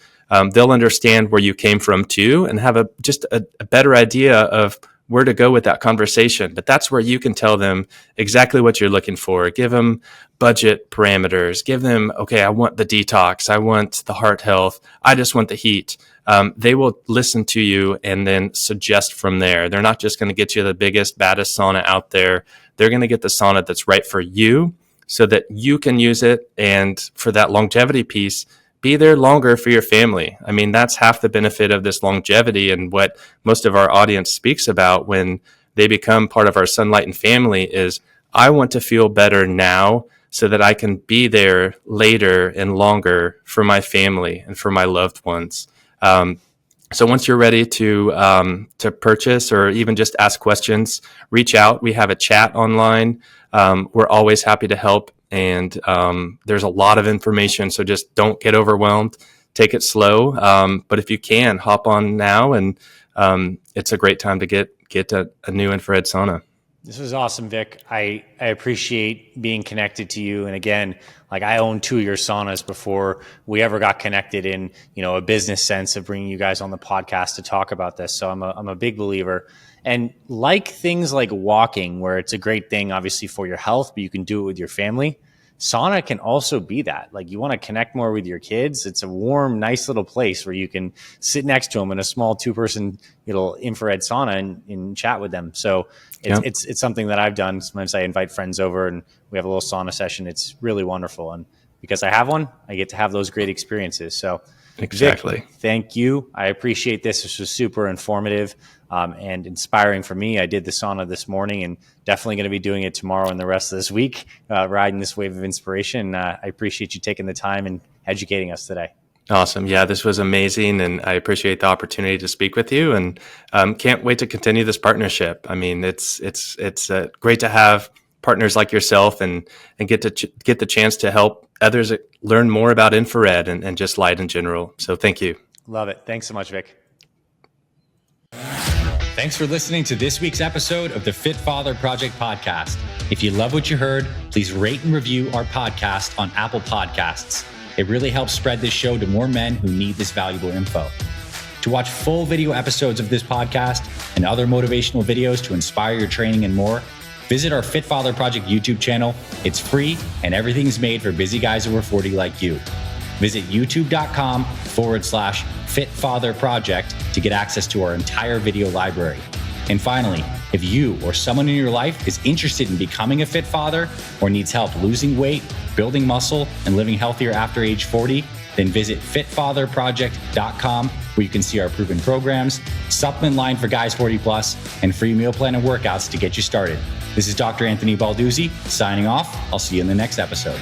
S1: they'll understand where you came from too, and have just a better idea of where to go with that conversation. But that's where you can tell them exactly what you're looking for. Give them budget parameters. Give them, okay, I want the detox. I want the heart health. I just want the heat. They will listen to you and then suggest from there. They're not just going to get you the biggest, baddest sauna out there. They're going to get the sauna that's right for you so that you can use it. And for that longevity piece, be there longer for your family. I mean, that's half the benefit of this longevity, and what most of our audience speaks about when they become part of our Sunlighten family is, I want to feel better now so that I can be there later and longer for my family and for my loved ones. So once you're ready to purchase or even just ask questions, reach out. We have a chat online. We're always happy to help. And there's a lot of information, so just don't get overwhelmed. Take it slow. But if you can, hop on now, and it's a great time to get a new infrared sauna.
S2: This was awesome, Vic. I appreciate being connected to you. And again, like, I owned 2 of your saunas before we ever got connected in, a business sense of bringing you guys on the podcast to talk about this. So I'm a big believer. And like things like walking, where it's a great thing, obviously, for your health, but you can do it with your family. Sauna can also be that. Like, you want to connect more with your kids. It's a warm, nice little place where you can sit next to them in a small 2-person little infrared sauna and chat with them. So it's something that I've done. Sometimes I invite friends over and we have a little sauna session. It's really wonderful. And because I have one, I get to have those great experiences. So
S1: exactly.
S2: Vic, thank you. I appreciate this. This was super informative and inspiring for me. I did the sauna this morning and definitely going to be doing it tomorrow and the rest of this week, riding this wave of inspiration. I appreciate you taking the time and educating us today.
S1: Awesome. Yeah, this was amazing. And I appreciate the opportunity to speak with you, and can't wait to continue this partnership. I mean, it's great to have partners like yourself and get the chance to help others learn more about infrared and just light in general. So thank you.
S2: Love it. Thanks so much, Vic. Thanks for listening to this week's episode of the Fit Father Project podcast. If you love what you heard, please rate and review our podcast on Apple Podcasts. It really helps spread this show to more men who need this valuable info. To watch full video episodes of this podcast and other motivational videos to inspire your training and more, visit our Fit Father Project YouTube channel. It's free and everything's made for busy guys over 40 like you. Visit youtube.com/Fit Father Project to get access to our entire video library. And finally, if you or someone in your life is interested in becoming a fit father or needs help losing weight, building muscle, and living healthier after age 40, then visit fitfatherproject.com, where you can see our proven programs, supplement line for guys 40 plus, and free meal plan and workouts to get you started. This is Dr. Anthony Balduzzi signing off. I'll see you in the next episode.